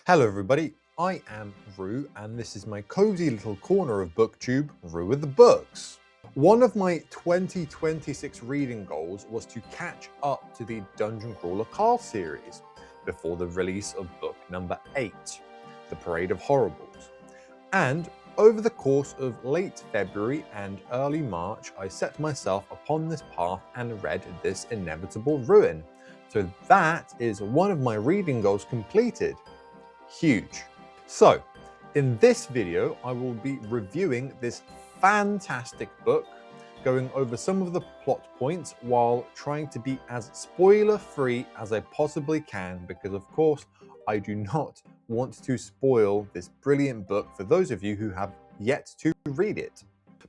Hello everybody, I am Rue and this is my cozy little corner of BookTube, Rue with the Books. One of my 2026 reading goals was to catch up to the Dungeon Crawler Carl series before the release of book number 8, The Parade of Horribles. And over the course of late February and early March, I set myself upon this path and read this inevitable ruin. So that is one of my reading goals completed. Huge. So, in this video, I will be reviewing this fantastic book, going over some of the plot points while trying to be as spoiler-free as I possibly can, because of course, I do not want to spoil this brilliant book for those of you who have yet to read it.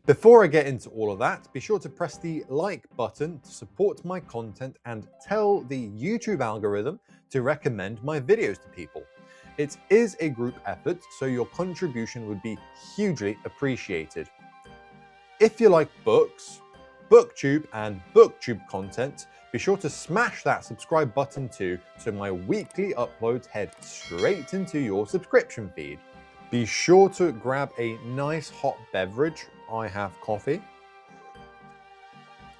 Before I get into all of that, be sure to press the like button to support my content and tell the YouTube algorithm to recommend my videos to people. It is a group effort, so your contribution would be hugely appreciated. If you like books, BookTube and BookTube content, be sure to smash that subscribe button too, so my weekly uploads head straight into your subscription feed. Be sure to grab a nice hot beverage. I have coffee.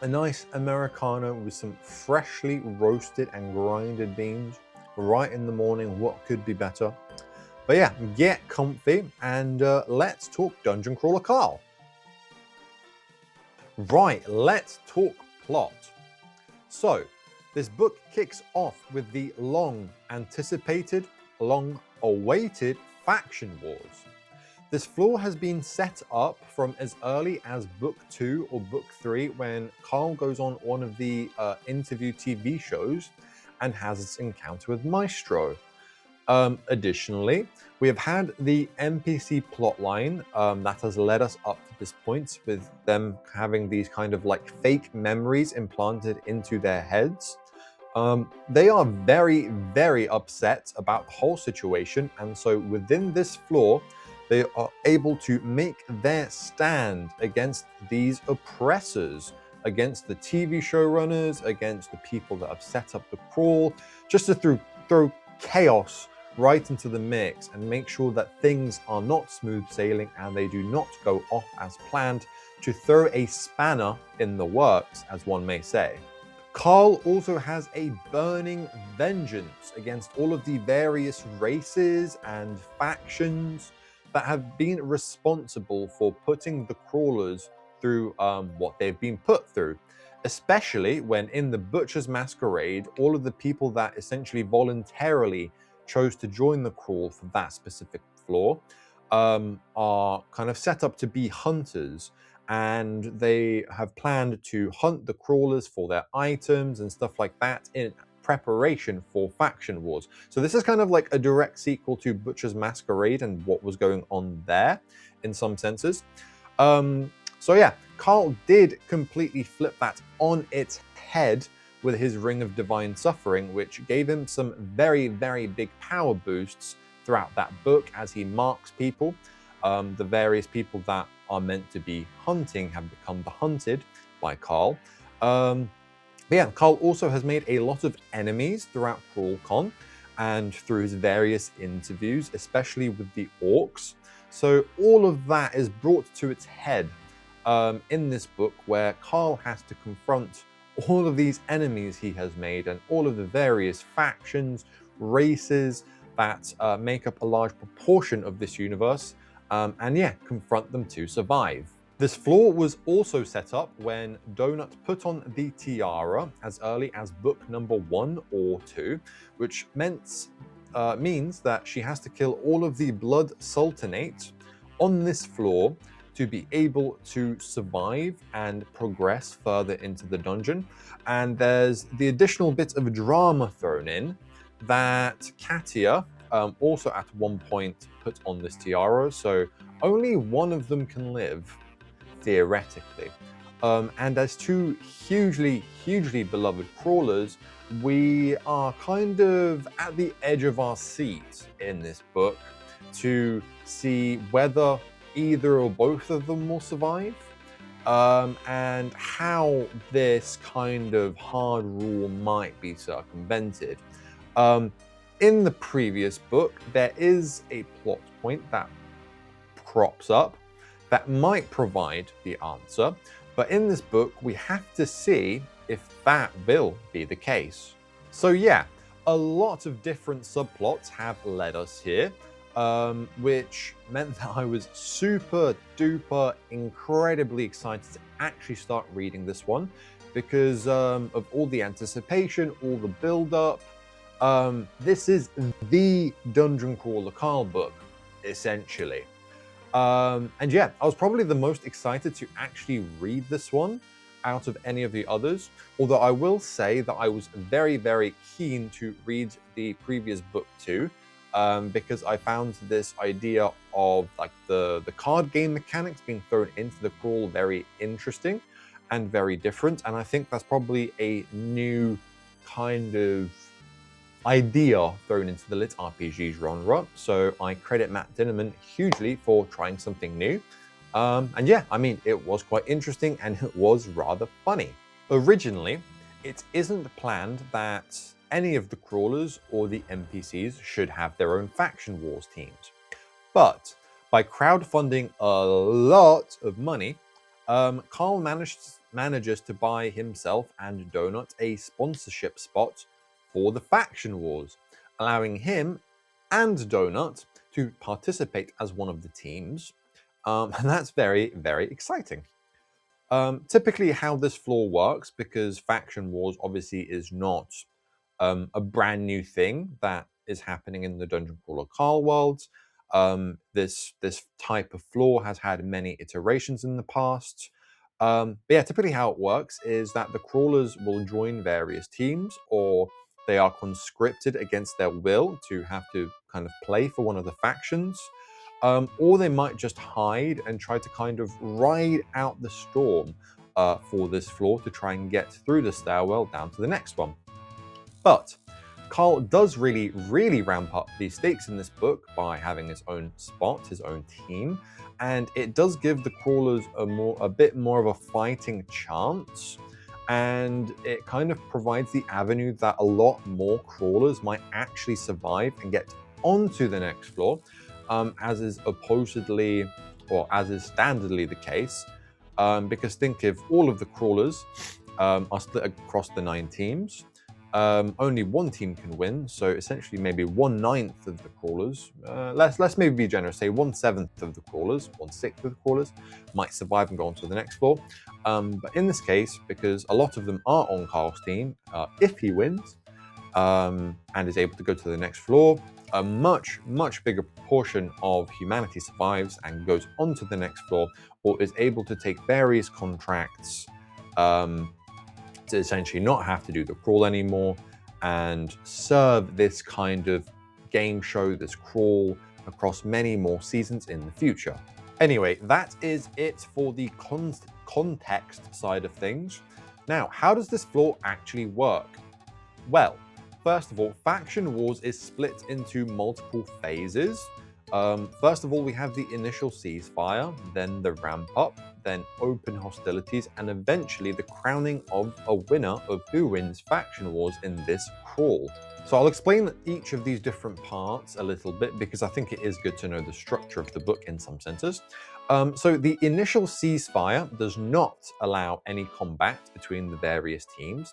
A nice Americano with some freshly roasted and grinded beans. Right in the morning, what could be better? But yeah, get comfy and let's talk Dungeon Crawler Carl. Right, let's talk plot. So, this book kicks off with the long-anticipated, long-awaited faction wars. This floor has been set up from as early as book 2 or book 3 when Carl goes on one of the interview TV shows and has its encounter with Maestro. Additionally, we have had the NPC plotline that has led us up to this point, with them having these kind of like fake memories implanted into their heads. They are very, very upset about the whole situation, and so within this floor, they are able to make their stand against these oppressors, against the TV showrunners, against the people that have set up the crawl, just to throw chaos right into the mix and make sure that things are not smooth sailing and they do not go off as planned, to throw a spanner in the works, as one may say. Carl also has a burning vengeance against all of the various races and factions that have been responsible for putting the crawlers through what they've been put through, especially when in the Butcher's Masquerade, all of the people that essentially voluntarily chose to join the crawl for that specific floor are kind of set up to be hunters, and they have planned to hunt the crawlers for their items and stuff like that in preparation for faction wars. So this is kind of like a direct sequel to Butcher's Masquerade and what was going on there in some senses. So yeah, Carl did completely flip that on its head with his Ring of Divine Suffering, which gave him some very, very big power boosts throughout that book as he marks people. The various people that are meant to be hunting have become the hunted by Carl. But yeah, Carl also has made a lot of enemies throughout CrawlCon and through his various interviews, especially with the orcs. So all of that is brought to its head in this book, where Carl has to confront all of these enemies he has made and all of the various factions, races that make up a large proportion of this universe, and yeah, confront them to survive. This floor was also set up when Donut put on the tiara as early as book number 1 or 2, which means that she has to kill all of the blood sultanate on this floor to be able to survive and progress further into the dungeon. And there's the additional bit of drama thrown in that Katia also at one point put on this tiara, so only one of them can live, theoretically. And as two hugely, hugely beloved crawlers, we are kind of at the edge of our seat in this book to see whether either or both of them will survive, and how this kind of hard rule might be circumvented. In the previous book, there is a plot point that crops up that might provide the answer, but in this book, we have to see if that will be the case. So yeah, a lot of different subplots have led us here, which meant that I was super duper incredibly excited to actually start reading this one because of all the anticipation, all the build-up. This is the Dungeon Crawler Carl book, essentially. And yeah, I was probably the most excited to actually read this one out of any of the others. Although I will say that I was very, very keen to read the previous book too, because I found this idea of like the card game mechanics being thrown into the crawl very interesting and very different. And I think that's probably a new kind of idea thrown into the lit RPG genre, so I credit Matt Dinniman hugely for trying something new. And yeah, I mean, it was quite interesting and it was rather funny. Originally, it isn't planned that any of the crawlers or the NPCs should have their own faction wars teams. But by crowdfunding a lot of money, Carl manages to buy himself and Donut a sponsorship spot for the faction wars, allowing him and Donut to participate as one of the teams. And that's very, very exciting. Typically, how this floor works, because faction wars obviously is not a brand new thing that is happening in the Dungeon Crawler Carl world. This type of floor has had many iterations in the past. But yeah, typically how it works is that the crawlers will join various teams, or they are conscripted against their will to have to kind of play for one of the factions. Or they might just hide and try to kind of ride out the storm for this floor to try and get through the stairwell down to the next one. But Carl does really, really ramp up the stakes in this book by having his own spot, his own team, and it does give the crawlers a bit more of a fighting chance, and it kind of provides the avenue that a lot more crawlers might actually survive and get onto the next floor, as is supposedly, or as is standardly the case, because think if all of the crawlers are split across the 9 teams, only one team can win, so essentially maybe 1/9 of the crawlers, let's maybe be generous, say 1/7 of the crawlers, 1/6 of the crawlers might survive and go on to the next floor. But in this case, because a lot of them are on Carl's team, if he wins and is able to go to the next floor, a much, much bigger proportion of humanity survives and goes on to the next floor, or is able to take various contracts to essentially not have to do the crawl anymore and serve this kind of game show, this crawl, across many more seasons in the future. Anyway, that is it for the context side of things. Now, how does this floor actually work? Well, first of all, Faction Wars is split into multiple phases. First of all, we have the initial ceasefire, then the ramp up, then open hostilities, and eventually the crowning of a winner of who wins Faction Wars in this crawl. So I'll explain each of these different parts a little bit because I think it is good to know the structure of the book in some senses. So the initial ceasefire does not allow any combat between the various teams,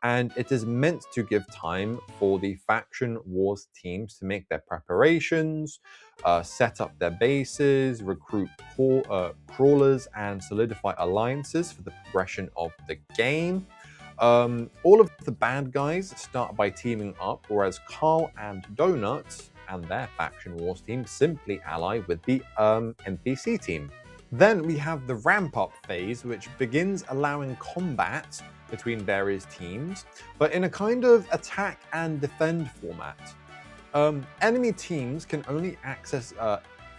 and it is meant to give time for the Faction Wars teams to make their preparations, set up their bases, recruit crawlers, and solidify alliances for the progression of the game. All of the bad guys start by teaming up, whereas Carl and Donut and their Faction Wars team simply ally with the NPC team. Then we have the ramp-up phase, which begins allowing combat between various teams, but in a kind of attack and defend format. Enemy teams can only access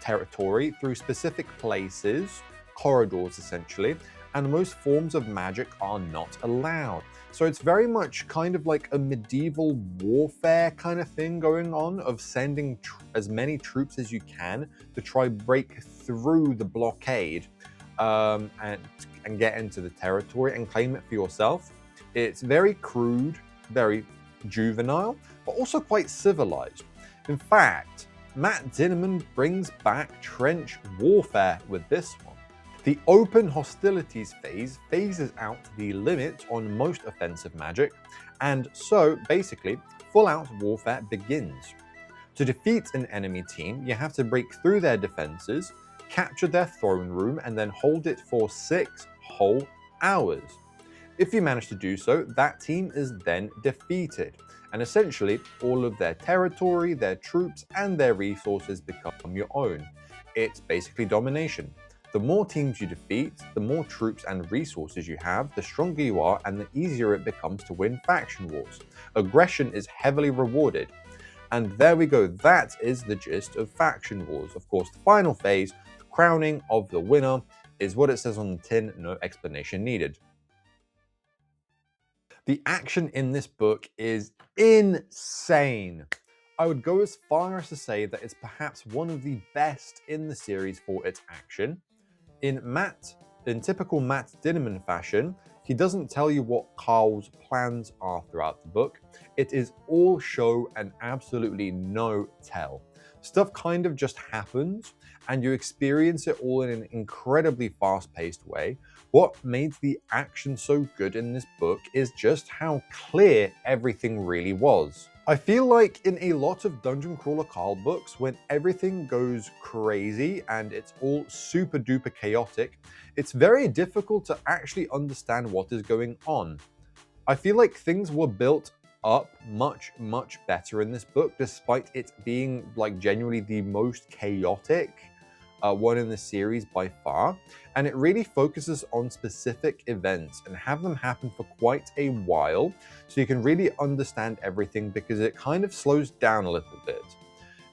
territory through specific places, corridors essentially, and most forms of magic are not allowed. So it's very much kind of like a medieval warfare kind of thing going on, of sending as many troops as you can to try break through the blockade and get into the territory and claim it for yourself. It's very crude, very juvenile, but also quite civilized. In fact, Matt Dinniman brings back trench warfare with this one. The open hostilities phase phases out the limit on most offensive magic, and so basically, full-out warfare begins. To defeat an enemy team, you have to break through their defenses, capture their throne room, and then hold it for 6 whole hours. If you manage to do so, that team is then defeated, and essentially all of their territory, their troops, and their resources become your own. It's basically domination. The more teams you defeat, the more troops and resources you have, the stronger you are, and the easier it becomes to win faction wars. Aggression is heavily rewarded. And there we go, that is the gist of faction wars. Of course, the final phase, the crowning of the winner, is what it says on the tin, no explanation needed. The action in this book is insane. I would go as far as to say that it's perhaps one of the best in the series for its action. In typical Matt Dinniman fashion, he doesn't tell you what Carl's plans are throughout the book. It is all show and absolutely no tell. Stuff kind of just happens, and you experience it all in an incredibly fast-paced way. What made the action so good in this book is just how clear everything really was. I feel like in a lot of Dungeon Crawler Carl books, when everything goes crazy and it's all super duper chaotic, it's very difficult to actually understand what is going on. I feel like things were built up much better in this book, despite it being like genuinely the most chaotic one in the series by far, and it really focuses on specific events and have them happen for quite a while so you can really understand everything, because it kind of slows down a little bit.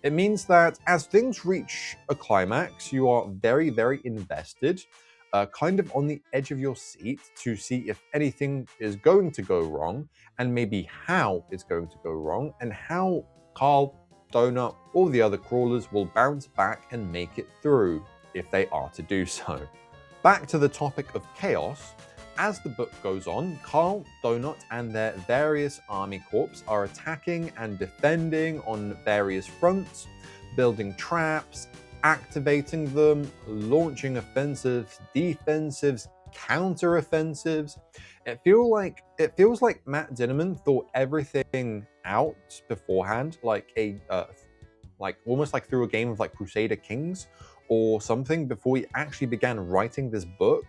It means that as things reach a climax, you are very invested, kind of on the edge of your seat to see if anything is going to go wrong, and maybe how it's going to go wrong, and how Carl, Donut, all the other crawlers will bounce back and make it through, if they are to do so. Back to the topic of chaos, as the book goes on, Carl, Donut, and their various army corps are attacking and defending on various fronts, building traps, activating them, launching offensives, defensives, counter-offensives. It feels like Matt Dinniman thought everything out beforehand, like almost like through a game of like Crusader Kings or something, before he actually began writing this book.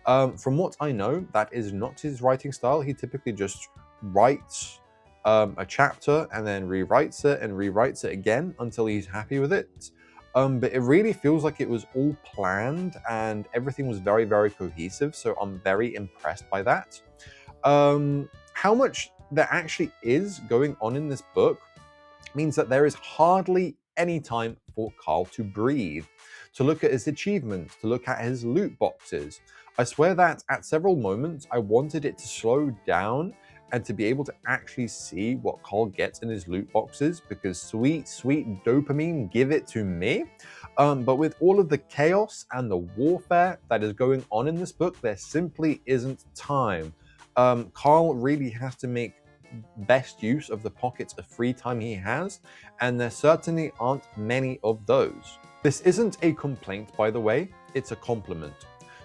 From what I know, that is not his writing style. He typically just writes a chapter and then rewrites it and rewrites it again until he's happy with it. But it really feels like it was all planned and everything was very cohesive, so I'm very impressed by that. How much there actually is going on in this book means that there is hardly any time for Carl to breathe, to look at his achievements, to look at his loot boxes. I swear that at several moments I wanted it to slow down and to be able to actually see what Carl gets in his loot boxes, because sweet dopamine, give it to me. But with all of the chaos and the warfare that is going on in this book, there simply isn't time. Carl really has to make best use of the pockets of free time he has, and there certainly aren't many of those. This isn't a complaint, by the way, it's a compliment.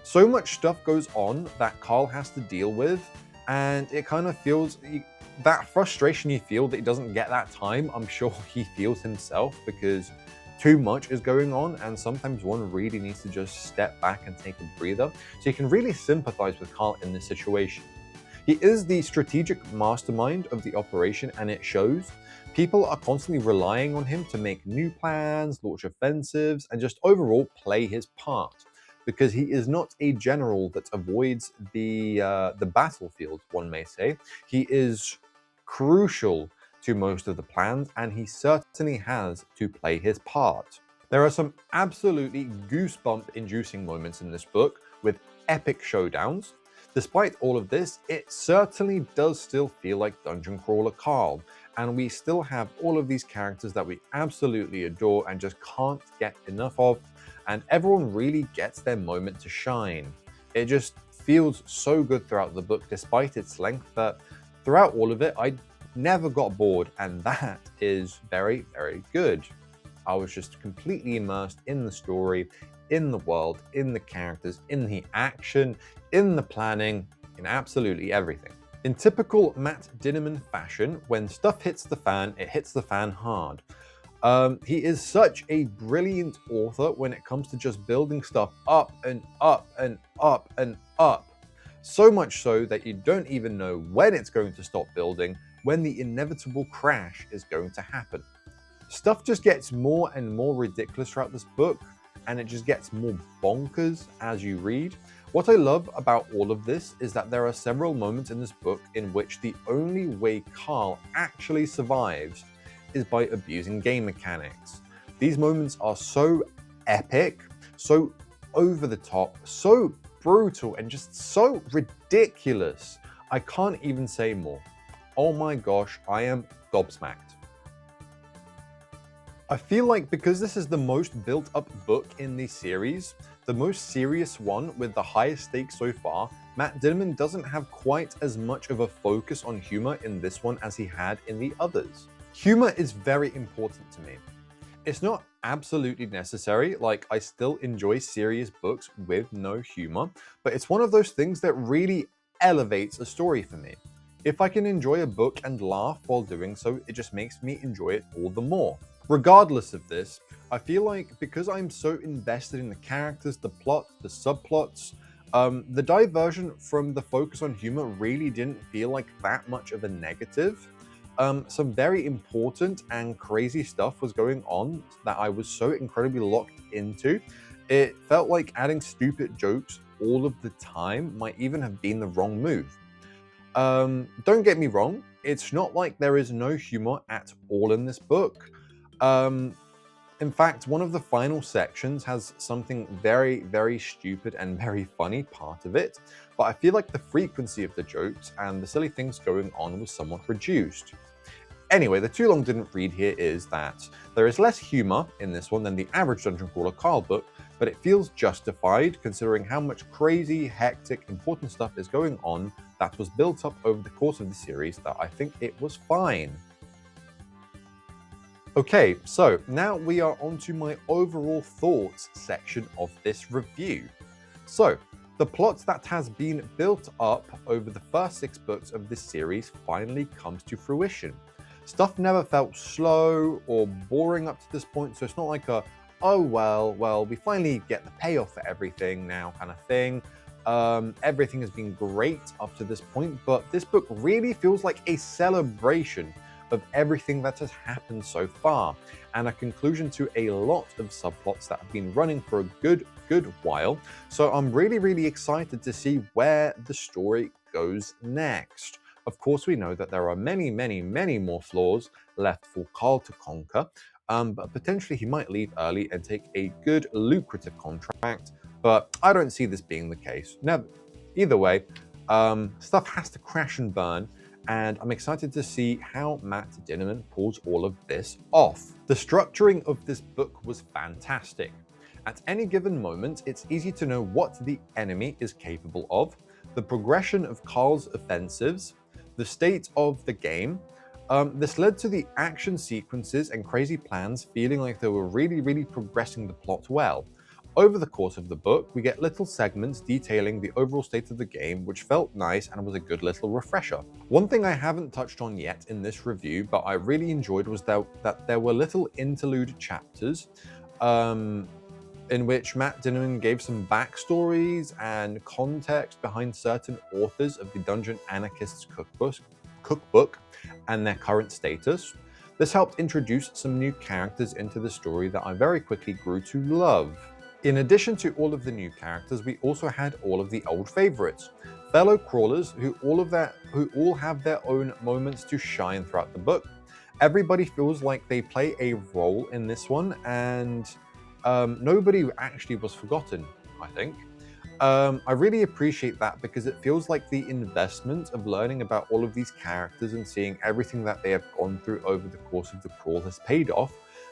So much stuff goes on that Carl has to deal with, and it kind of feels that frustration you feel that he doesn't get that time. I'm sure he feels himself, because too much is going on, and sometimes one really needs to just step back and take a breather. So you can really sympathize with Carl in this situation. He is the strategic mastermind of the operation, and it shows. People are constantly relying on him to make new plans, launch offensives, and just overall play his part, because he is not a general that avoids the battlefield, one may say. He is crucial to most of the plans, and he certainly has to play his part. There are some absolutely goosebump-inducing moments in this book with epic showdowns. Despite all of this, it certainly does still feel like Dungeon Crawler Carl, and we still have all of these characters that we absolutely adore and just can't get enough of, and everyone really gets their moment to shine. It just feels so good throughout the book, despite its length, that throughout all of it, I never got bored, and that is very, very good. I was just completely immersed in the story, in the world, in the characters, in the action, in the planning, in absolutely everything. In typical Matt Dinniman fashion, when stuff hits the fan, it hits the fan hard. He is such a brilliant author when it comes to just building stuff up and up and up and up. So much so that you don't even know when it's going to stop building, when the inevitable crash is going to happen. Stuff just gets more and more ridiculous throughout this book, and it just gets more bonkers as you read. What I love about all of this is that there are several moments in this book in which the only way Carl actually survives is by abusing game mechanics. These moments are so epic, so over the top, so brutal, and just so ridiculous. I can't even say more. Oh my gosh, I am gobsmacked. I feel like because this is the most built up book in the series, the most serious one with the highest stakes so far, Matt Dinniman doesn't have quite as much of a focus on humor in this one as he had in the others. Humor is very important to me. It's not absolutely necessary, like I still enjoy serious books with no humor, but it's one of those things that really elevates a story for me. If I can enjoy a book and laugh while doing so, it just makes me enjoy it all the more. Regardless of this, I feel like because I'm so invested in the characters, the plot, the subplots, the diversion from the focus on humor really didn't feel like that much of a negative. Some very important and crazy stuff was going on that I was so incredibly locked into. It felt like adding stupid jokes all of the time might even have been the wrong move. Don't get me wrong, it's not like there is no humor at all in this book. In fact, one of the final sections has something very, very stupid and very funny part of it, but I feel like the frequency of the jokes and the silly things going on was somewhat reduced. Anyway, the too long didn't read here is that there is less humor in this one than the average Dungeon Crawler Carl book, but it feels justified considering how much crazy, hectic, important stuff is going on that was built up over the course of the series that I think it was fine. Okay, so now we are on to my overall thoughts section of this review. So, the plot that has been built up over the first 6 books of this series finally comes to fruition. Stuff never felt slow or boring up to this point, so it's not like a, oh well, we finally get the payoff for everything now kind of thing. Everything has been great up to this point, but this book really feels like a celebration of everything that has happened so far, and a conclusion to a lot of subplots that have been running for a good while. So I'm really excited to see where the story goes next. Of course, we know that there are many more flaws left for Carl to conquer, but potentially he might leave early and take a good lucrative contract, but I don't see this being the case. Now, either way, stuff has to crash and burn, and I'm excited to see how Matt Dinniman pulls all of this off. The structuring of this book was fantastic. At any given moment, it's easy to know what the enemy is capable of, the progression of Carl's offensives, the state of the game. This led to the action sequences and crazy plans feeling like they were really progressing the plot well. Over the course of the book, we get little segments detailing the overall state of the game, which felt nice and was a good little refresher. One thing I haven't touched on yet in this review, but I really enjoyed, was that there were little interlude chapters in which Matt Dinniman gave some backstories and context behind certain authors of the Dungeon Anarchists cookbook and their current status. This helped introduce some new characters into the story that I very quickly grew to love. In addition to all of the new characters, we also had all of the old favorites, fellow crawlers who all have their own moments to shine throughout the book. Everybody feels like they play a role in this one, and nobody actually was forgotten, I think. I really appreciate that because it feels like the investment of learning about all of these characters and seeing everything that they have gone through over the course of the crawl has paid off,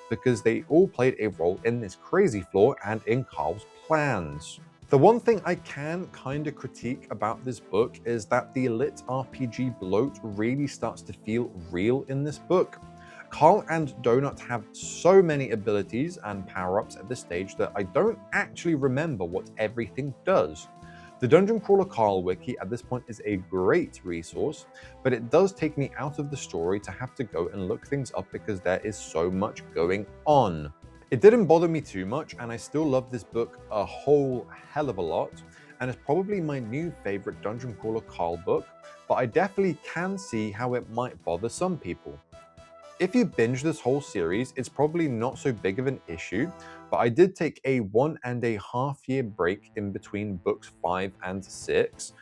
because they all played a role in this crazy flaw and in Carl's plans. The one thing I can kind of critique about this book is that the lit RPG bloat really starts to feel real in this book. Carl and Donut have so many abilities and power-ups at this stage that I don't actually remember what everything does. The Dungeon Crawler Carl wiki at this point is a great resource, but it does take me out of the story to have to go and look things up because there is so much going on. It didn't bother me too much, and I still love this book a whole hell of a lot, and it's probably my new favorite Dungeon Crawler Carl book, but I definitely can see how it might bother some people. If you binge this whole series, it's probably not so big of an issue, but I did take a 1.5 year break in between books 5 and 6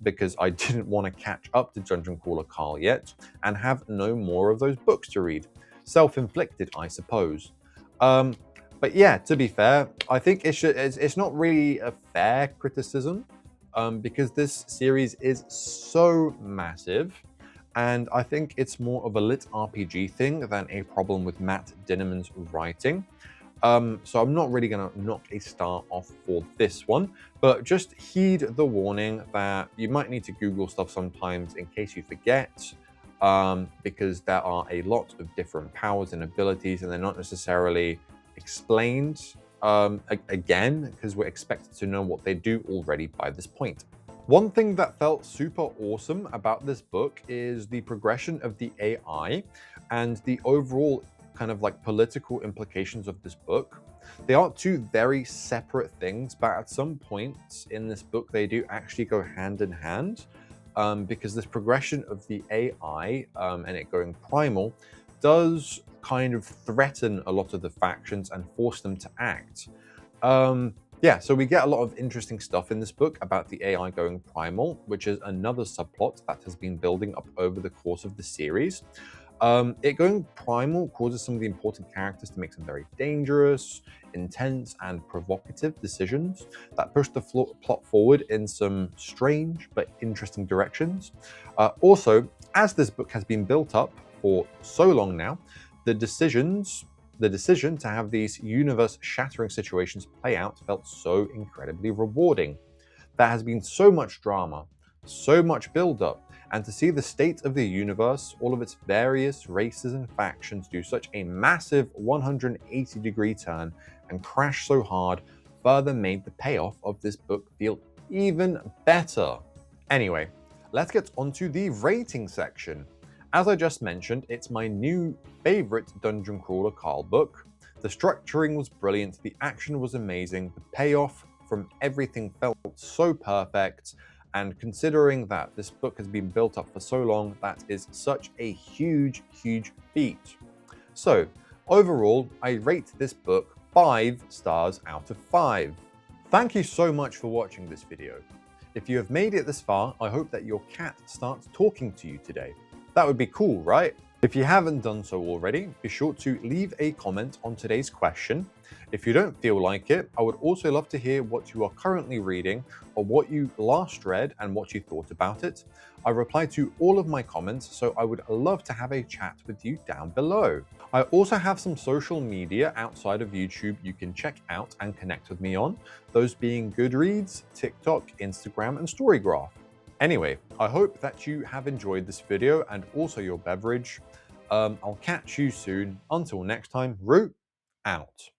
because I didn't want to catch up to Dungeon Crawler Carl yet and have no more of those books to read. Self-inflicted, I suppose. But yeah, to be fair, I think it's not really a fair criticism because this series is so massive. And I think it's more of a lit RPG thing than a problem with Matt Dinniman's writing. So I'm not really going to knock a star off for this one, but just heed the warning that you might need to Google stuff sometimes in case you forget, because there are a lot of different powers and abilities, and they're not necessarily explained again, because we're expected to know what they do already by this point. One thing that felt super awesome about this book is the progression of the AI and the overall kind of like political implications of this book. They are two very separate things, but at some points in this book, they do actually go hand in hand, because this progression of the AI and it going primal does kind of threaten a lot of the factions and force them to act. Yeah, so we get a lot of interesting stuff in this book about the AI going primal, which is another subplot that has been building up over the course of the series. It going primal causes some of the important characters to make some very dangerous, intense, and provocative decisions that push the plot forward in some strange but interesting directions. Also, as this book has been built up for so long now, the decision to have these universe-shattering situations play out felt so incredibly rewarding. There has been so much drama, so much build-up, and to see the state of the universe, all of its various races and factions do such a massive 180-degree turn and crash so hard further made the payoff of this book feel even better. Anyway, let's get onto the rating section. As I just mentioned, it's my new favorite Dungeon Crawler Carl book. The structuring was brilliant, the action was amazing, the payoff from everything felt so perfect, and considering that this book has been built up for so long, that is such a huge, huge feat. So, overall, I rate this book 5 stars out of 5. Thank you so much for watching this video. If you have made it this far, I hope that your cat starts talking to you today. That would be cool, right? If you haven't done so already, be sure to leave a comment on today's question. If you don't feel like it, I would also love to hear what you are currently reading or what you last read and what you thought about it. I reply to all of my comments, so I would love to have a chat with you down below. I also have some social media outside of YouTube you can check out and connect with me on, those being Goodreads, TikTok, Instagram, and Storygraph. Anyway, I hope that you have enjoyed this video and also your beverage. I'll catch you soon. Until next time, Root out.